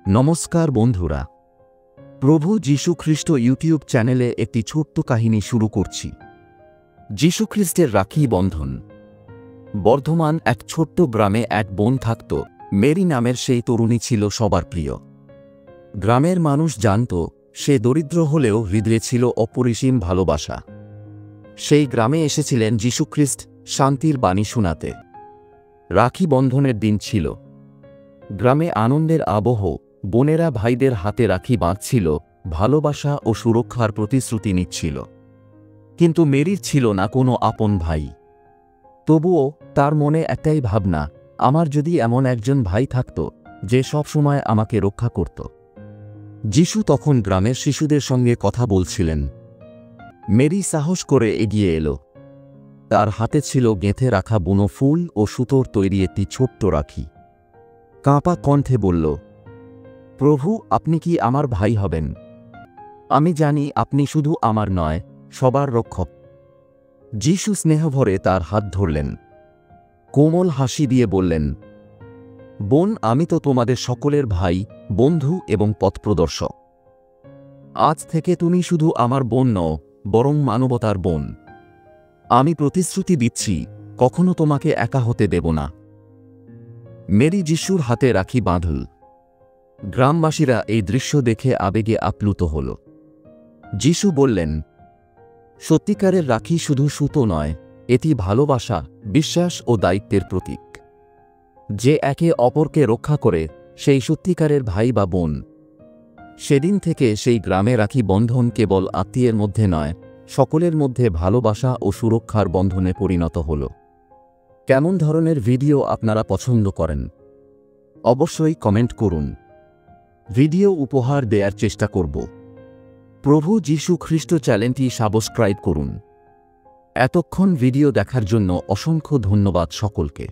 নমস্কার বন্ধুরা, প্রভু যীশু খ্রিস্ট ইউটিউব চ্যানেলে একটি ছোট্ট কাহিনী শুরু করছি। যীশু খ্রিস্টের রাখি বন্ধন। বর্ধমান এক ছোট্ট গ্রামে এক বোন থাকত। মেরি নামের সেই তরুণী ছিল সবার প্রিয়। গ্রামের মানুষ জানত সে দরিদ্র হলেও হৃদয়ে ছিল অপরিসীম ভালোবাসা। সেই গ্রামে এসেছিলেন যীশু খ্রিস্ট শান্তির বাণী শোনাতে। রাখি বন্ধনের দিন ছিল। গ্রামে আনন্দের আবহ। বোনেরা ভাইদের হাতে রাখি বাঁধছিল, ভালোবাসা ও সুরক্ষার প্রতিশ্রুতি নিচ্ছিল। কিন্তু মেরির ছিল না কোনো আপন ভাই। তবুও তার মনে একটাই ভাবনা, আমার যদি এমন একজন ভাই থাকত যে সব সময় আমাকে রক্ষা করত। যীশু তখন গ্রামের শিশুদের সঙ্গে কথা বলছিলেন। মেরি সাহস করে এগিয়ে এলো। তার হাতে ছিল গেঁথে রাখা বুনো ফুল ও সুতোর তৈরি একটি ছোট্ট রাখি। কাঁপা কণ্ঠে বলল, প্রভু, আপনি কি আমার ভাই হবেন? আমি জানি আপনি শুধু আমার নয়, সবার রক্ষক। যীশু স্নেহভরে তার হাত ধরলেন। কোমল হাসি দিয়ে বললেন, বোন, আমি তো তোমাদের সকলের ভাই, বন্ধু এবং পথপ্রদর্শক। আজ থেকে তুমি শুধু আমার বোন নও, বরং মানবতার বোন। আমি প্রতিশ্রুতি দিচ্ছি, কখনো তোমাকে একা হতে দেব না। মেরি যীশুর হাতে রাখি বাঁধল। গ্রামবাসীরা এই দৃশ্য দেখে আবেগে আপ্লুত হল। যীশু বললেন, সত্যিকারের রাখি শুধু সুতো নয়, এটি ভালোবাসা, বিশ্বাস ও দায়িত্বের প্রতীক। যে একে অপরকে রক্ষা করে সেই সত্যিকারের ভাই বা বোন। সেদিন থেকে সেই গ্রামে রাখি বন্ধন কেবল আত্মীয়ের মধ্যে নয়, সকলের মধ্যে ভালোবাসা ও সুরক্ষার বন্ধনে পরিণত হল। কেমন ধরনের ভিডিও আপনারা পছন্দ করেন? অবশ্যই কমেন্ট করুন। ভিডিও উপহার দেওয়ার চেষ্টা করব। প্রভু যীশু খ্রিস্ট চ্যানেলটি সাবস্ক্রাইব করুন। এতক্ষণ ভিডিও দেখার জন্য অসংখ্য ধন্যবাদ সকলকে।